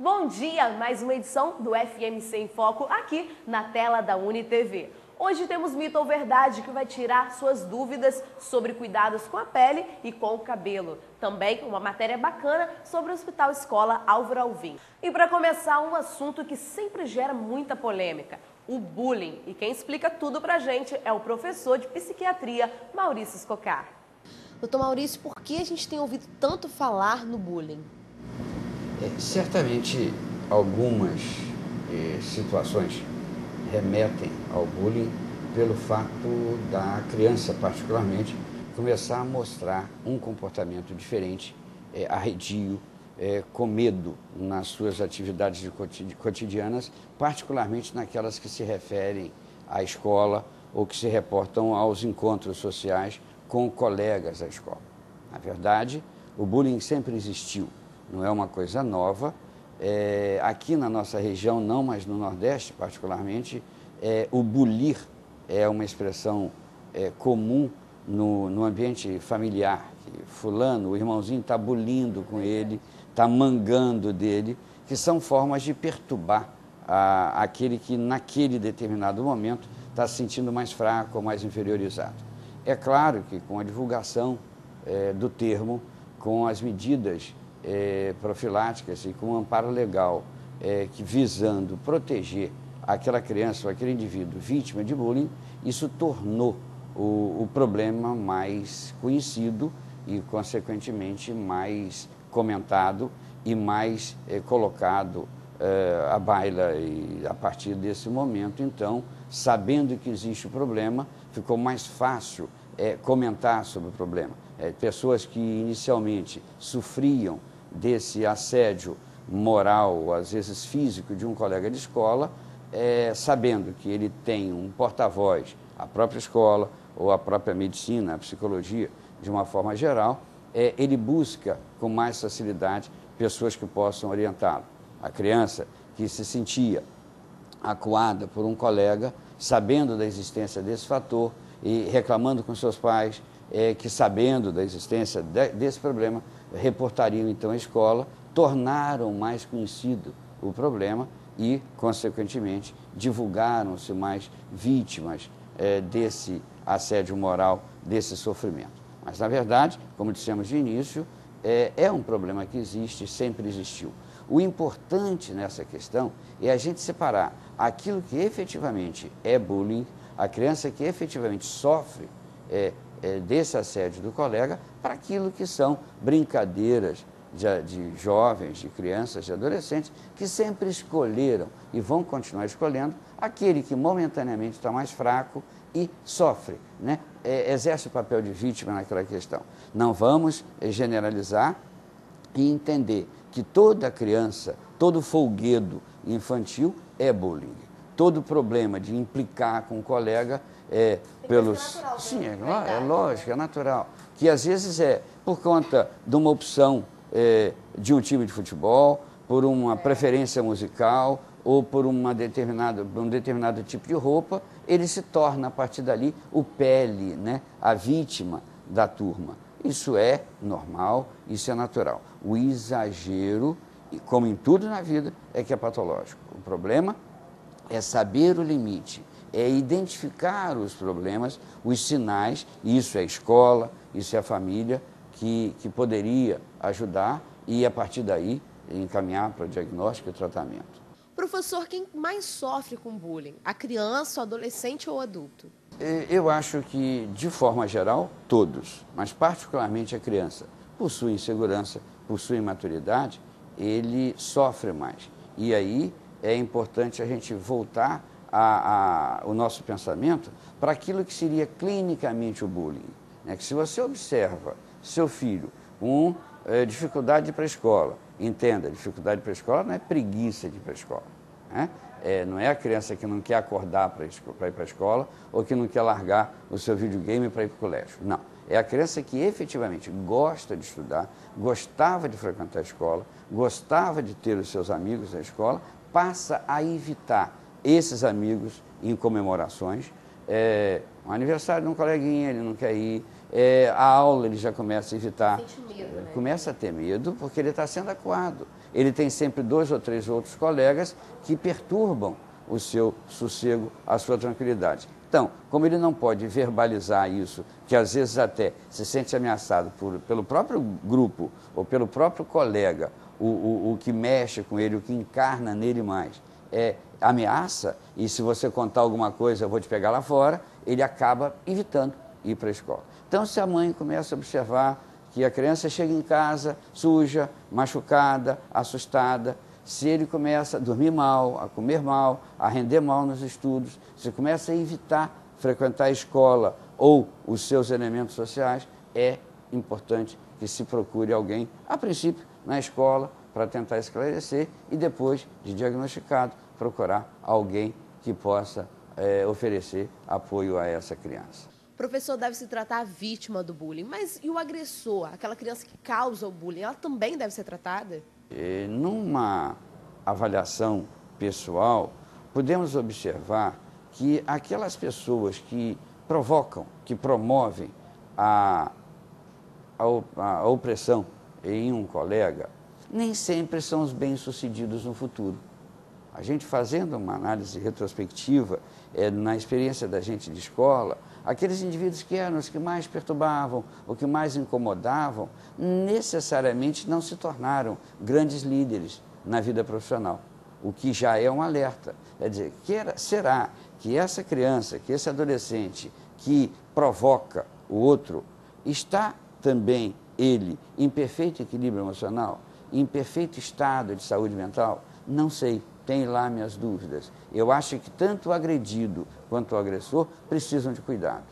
Bom dia, mais uma edição do FMC em Foco aqui na tela da UniTV. Hoje temos Mito ou Verdade que vai tirar suas dúvidas sobre cuidados com a pele e com o cabelo. Também uma matéria bacana sobre o Hospital Escola Álvaro Alvim. E para começar, um assunto que sempre gera muita polêmica, o bullying. E quem explica tudo pra gente é o professor de psiquiatria, Maurício Escocar. Doutor Maurício, por que a gente tem ouvido tanto falar no bullying? Certamente algumas situações remetem ao bullying pelo fato da criança, particularmente, começar a mostrar um comportamento diferente, arredio, com medo nas suas atividades cotidianas, particularmente naquelas que se referem à escola ou que se reportam aos encontros sociais com colegas da escola. Na verdade, o bullying sempre existiu, não é uma coisa nova. Aqui na nossa região não, mas no Nordeste particularmente, o bulir é uma expressão comum no ambiente familiar. Fulano, o irmãozinho está bulindo com ele, está mangando dele, que são formas de perturbar aquele que naquele determinado momento está se sentindo mais fraco ou mais inferiorizado. É claro que com a divulgação do termo, com as medidas profiláticas e com o amparo legal que visando proteger aquela criança ou aquele indivíduo vítima de bullying, isso tornou o problema mais conhecido e, consequentemente, mais comentado e mais colocado à baila. E a partir desse momento, então, sabendo que existe o problema, ficou mais fácil comentar sobre o problema. Pessoas que inicialmente sofriam desse assédio moral, às vezes físico, de um colega de escola, sabendo que ele tem um porta-voz, a própria escola ou a própria medicina, a psicologia, de uma forma geral, ele busca com mais facilidade pessoas que possam orientá-lo. A criança que se sentia acuada por um colega, sabendo da existência desse fator e reclamando com seus pais, que sabendo da existência desse problema, reportariam então à escola, tornaram mais conhecido o problema e, consequentemente, divulgaram-se mais vítimas desse assédio moral, desse sofrimento. Mas, na verdade, como dissemos de início, é um problema que existe, sempre existiu. O importante nessa questão é a gente separar aquilo que efetivamente é bullying, a criança que efetivamente sofre desse assédio do colega, para aquilo que são brincadeiras de jovens, de crianças, de adolescentes, que sempre escolheram e vão continuar escolhendo aquele que momentaneamente está mais fraco e sofre, né? Exerce o papel de vítima naquela questão. Não vamos generalizar e entender que toda criança, todo folguedo infantil é bullying. Todo problema de implicar com o colega pelos... Sim, é lógico, é natural. Que às vezes por conta de uma opção de um time de futebol, por uma preferência musical ou por um determinado tipo de roupa, ele se torna, a partir dali, o pele, né? A vítima da turma. Isso é normal, isso é natural. O exagero, como em tudo na vida, é que é patológico. O problema é saber o limite, é identificar os problemas, os sinais, isso é a escola, isso é a família, que poderia ajudar e, a partir daí, encaminhar para o diagnóstico e tratamento. Professor, quem mais sofre com bullying? A criança, o adolescente ou o adulto? Eu acho que, de forma geral, todos, mas particularmente a criança. Por sua insegurança, por sua imaturidade, ele sofre mais. E aí é importante a gente voltar o nosso pensamento para aquilo que seria clinicamente o bullying. Né? Que se você observa seu filho com dificuldade de ir para a escola, entenda, dificuldade para a escola não é preguiça de ir para a escola. Né? Não é a criança que não quer acordar para ir para a escola ou que não quer largar o seu videogame para ir para o colégio. Não. É a criança que efetivamente gosta de estudar, gostava de frequentar a escola, gostava de ter os seus amigos na escola, passa a evitar esses amigos em comemorações, Um aniversário de um coleguinha, ele não quer ir. A aula ele já começa a evitar. Sente medo, né? Começa a ter medo porque ele está sendo acuado. Ele tem sempre 2 ou 3 outros colegas que perturbam o seu sossego, a sua tranquilidade. Então, como ele não pode verbalizar isso, que às vezes até se sente ameaçado pelo próprio grupo ou pelo próprio colega, o que mexe com ele, o que encarna nele mais, é ameaça, e se você contar alguma coisa eu vou te pegar lá fora, ele acaba evitando ir para a escola. Então, se a mãe começa a observar que a criança chega em casa suja, machucada, assustada, se ele começa a dormir mal, a comer mal, a render mal nos estudos, se começa a evitar frequentar a escola ou os seus elementos sociais, é importante que se procure alguém, a princípio, na escola, para tentar esclarecer e depois, de diagnosticado, procurar alguém que possa oferecer apoio a essa criança. O professor deve se tratar a vítima do bullying, mas e o agressor, aquela criança que causa o bullying, ela também deve ser tratada? Numa avaliação pessoal, podemos observar que aquelas pessoas que provocam, que promovem a opressão em um colega, nem sempre são os bem-sucedidos no futuro. A gente fazendo uma análise retrospectiva, na experiência da gente de escola, aqueles indivíduos que eram os que mais perturbavam, o que mais incomodavam, necessariamente não se tornaram grandes líderes na vida profissional, o que já é um alerta. Quer dizer, será que essa criança, que esse adolescente que provoca o outro, está também ele em perfeito equilíbrio emocional, em perfeito estado de saúde mental? Não sei. Tenho lá minhas dúvidas. Eu acho que tanto o agredido quanto o agressor precisam de cuidado,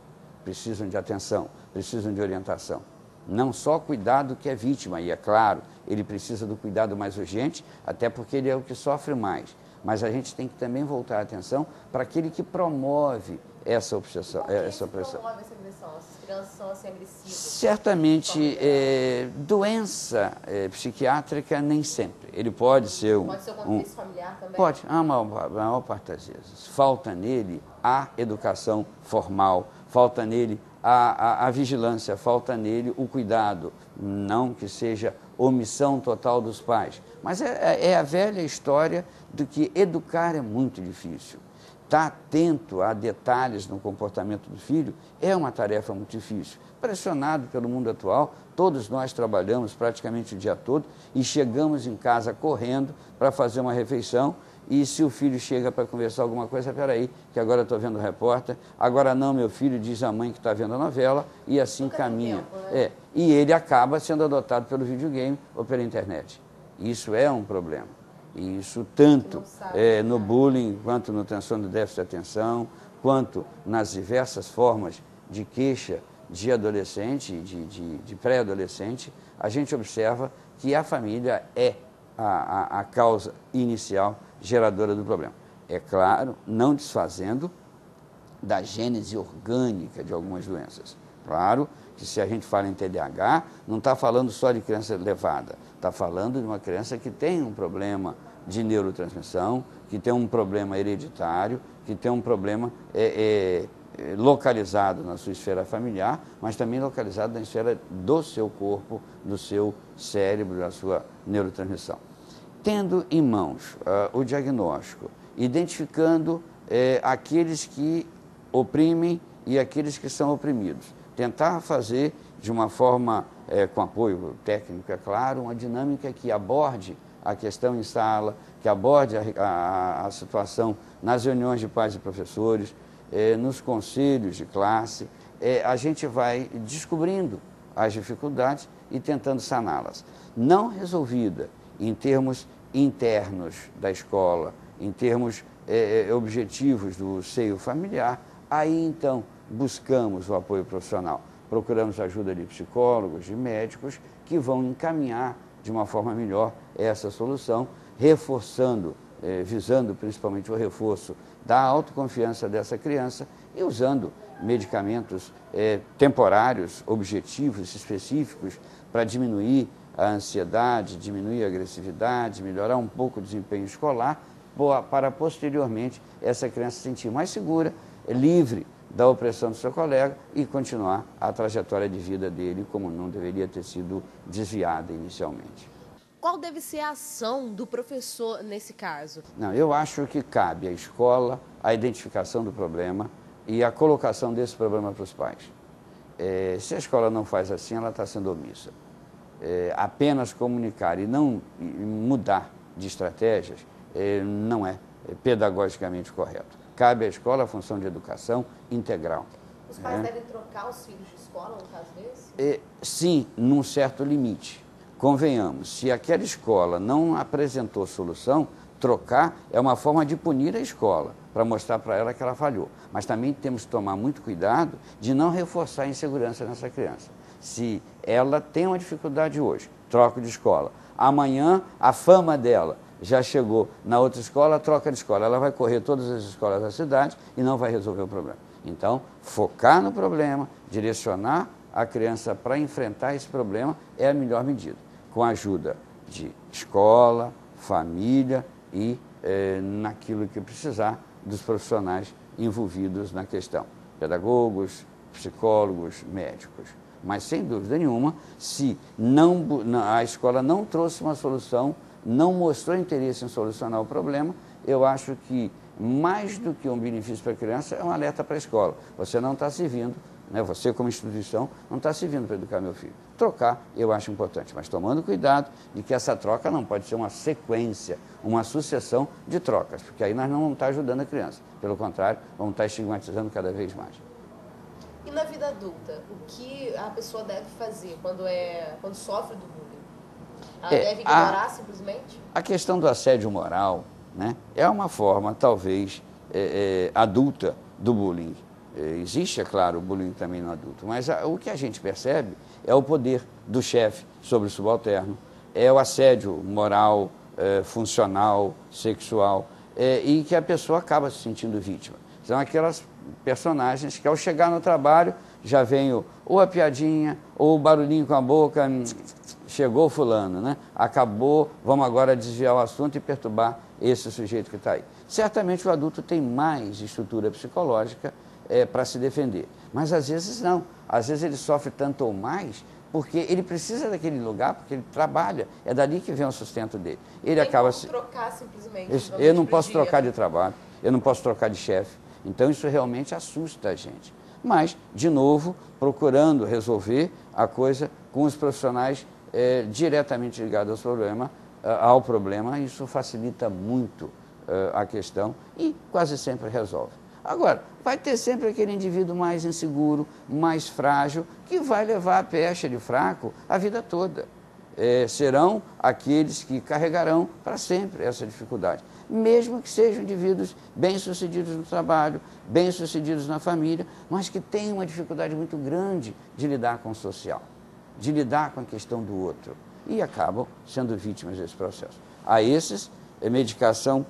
precisam de atenção, precisam de orientação. Não só cuidado que é vítima, e é claro, ele precisa do cuidado mais urgente, até porque ele é o que sofre mais. Mas a gente tem que também voltar a atenção para aquele que promove essa opressão. Promove essa agressão? Essas crianças são assim agressivas? Certamente, doença psiquiátrica nem sempre. Ele pode ser Pode ser o contexto familiar também? Pode, a maior parte das vezes. Falta nele a educação formal, falta nele a vigilância, falta nele o cuidado. Não que seja omissão total dos pais, mas é a velha história de que educar é muito difícil. Estar atento a detalhes no comportamento do filho é uma tarefa muito difícil. Pressionado pelo mundo atual, todos nós trabalhamos praticamente o dia todo e chegamos em casa correndo para fazer uma refeição, e se o filho chega para conversar alguma coisa, espera aí, que agora eu estou vendo o repórter, agora não, meu filho, diz a mãe que está vendo a novela, e assim caminha. Tempo, né? E ele acaba sendo adotado pelo videogame ou pela internet. Isso é um problema. E isso tanto no bullying, quanto no transtorno de déficit de atenção, quanto nas diversas formas de queixa de adolescente, de pré-adolescente, a gente observa que a família é a causa inicial geradora do problema. É claro, não desfazendo da gênese orgânica de algumas doenças. Claro que se a gente fala em TDAH, não está falando só de criança levada, está falando de uma criança que tem um problema de neurotransmissão, que tem um problema hereditário, que tem um problema localizado na sua esfera familiar, mas também localizado na esfera do seu corpo, do seu cérebro, da sua neurotransmissão. Tendo em mãos o diagnóstico, identificando aqueles que oprimem e aqueles que são oprimidos, tentar fazer de uma forma, com apoio técnico, é claro, uma dinâmica que aborde a questão em sala, que aborde a situação nas reuniões de pais e professores, nos conselhos de classe, a gente vai descobrindo as dificuldades e tentando saná-las. Não resolvida em termos internos da escola, em termos objetivos do seio familiar, aí então buscamos o apoio profissional. Procuramos a ajuda de psicólogos, de médicos, que vão encaminhar de uma forma melhor essa solução, reforçando, visando principalmente o reforço da autoconfiança dessa criança e usando medicamentos temporários, objetivos, específicos, para diminuir a ansiedade, diminuir a agressividade, melhorar um pouco o desempenho escolar, para posteriormente essa criança se sentir mais segura, livre da opressão do seu colega e continuar a trajetória de vida dele como não deveria ter sido desviada inicialmente. Qual deve ser a ação do professor nesse caso? Não, eu acho que cabe à escola a identificação do problema e a colocação desse problema para os pais. Se a escola não faz assim, ela está sendo omissa. Apenas comunicar e não mudar de estratégias não é pedagogicamente correto. Cabe à escola a função de educação integral. Os pais devem trocar os filhos de escola, no caso desse? Sim, num certo limite. Convenhamos, se aquela escola não apresentou solução, trocar é uma forma de punir a escola, para mostrar para ela que ela falhou. Mas também temos que tomar muito cuidado de não reforçar a insegurança nessa criança. Se ela tem uma dificuldade hoje, troca de escola. Amanhã, a fama dela já chegou na outra escola, troca de escola. Ela vai correr todas as escolas da cidade e não vai resolver o problema. Então, focar no problema, direcionar a criança para enfrentar esse problema é a melhor medida, com a ajuda de escola, família e naquilo que precisar dos profissionais envolvidos na questão, pedagogos, psicólogos, médicos. Mas, sem dúvida nenhuma, se a escola não trouxe uma solução, não mostrou interesse em solucionar o problema, eu acho que, mais do que um benefício para a criança, é um alerta para a escola. Você não está servindo, né, você como instituição, não está servindo para educar meu filho. Trocar, eu acho importante, mas tomando cuidado de que essa troca não pode ser uma sequência, uma sucessão de trocas, porque aí nós não vamos estar ajudando a criança. Pelo contrário, vamos estar estigmatizando cada vez mais. E na vida adulta, o que a pessoa deve fazer quando sofre do bullying? Ela deve ignorar simplesmente? A questão do assédio moral, né, é uma forma, talvez, adulta do bullying. Existe, é claro, o bullying também no adulto, mas o que a gente percebe é o poder do chefe sobre o subalterno, é o assédio moral, funcional, sexual, e que a pessoa acaba se sentindo vítima. São aquelas personagens que, ao chegar no trabalho, já vem ou a piadinha, ou o barulhinho com a boca, chegou fulano, né? Acabou, vamos agora desviar o assunto e perturbar esse sujeito que está aí. Certamente o adulto tem mais estrutura psicológica para se defender, mas às vezes não. Às vezes ele sofre tanto ou mais porque ele precisa daquele lugar, porque ele trabalha, é dali que vem o sustento dele. Ele acaba trocar simplesmente. Eu não posso trocar de trabalho, eu não posso trocar de chefe. Então isso realmente assusta a gente. Mas, de novo, procurando resolver a coisa com os profissionais diretamente ligados ao problema, isso facilita muito a questão e quase sempre resolve. Agora, vai ter sempre aquele indivíduo mais inseguro, mais frágil, que vai levar a pecha de fraco a vida toda. Serão aqueles que carregarão para sempre essa dificuldade, mesmo que sejam indivíduos bem-sucedidos no trabalho, bem-sucedidos na família, mas que têm uma dificuldade muito grande de lidar com o social, de lidar com a questão do outro, e acabam sendo vítimas desse processo. A esses, medicação,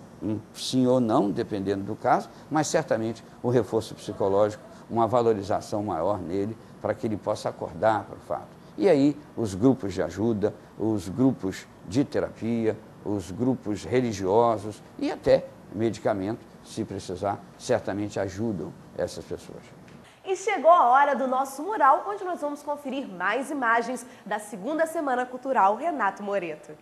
sim ou não, dependendo do caso, mas certamente o reforço psicológico, uma valorização maior nele, para que ele possa acordar para o fato. E aí, os grupos de ajuda, os grupos de terapia, os grupos religiosos e até medicamento, se precisar, certamente ajudam essas pessoas. E chegou a hora do nosso mural, onde nós vamos conferir mais imagens da segunda Semana Cultural Renato Moreto.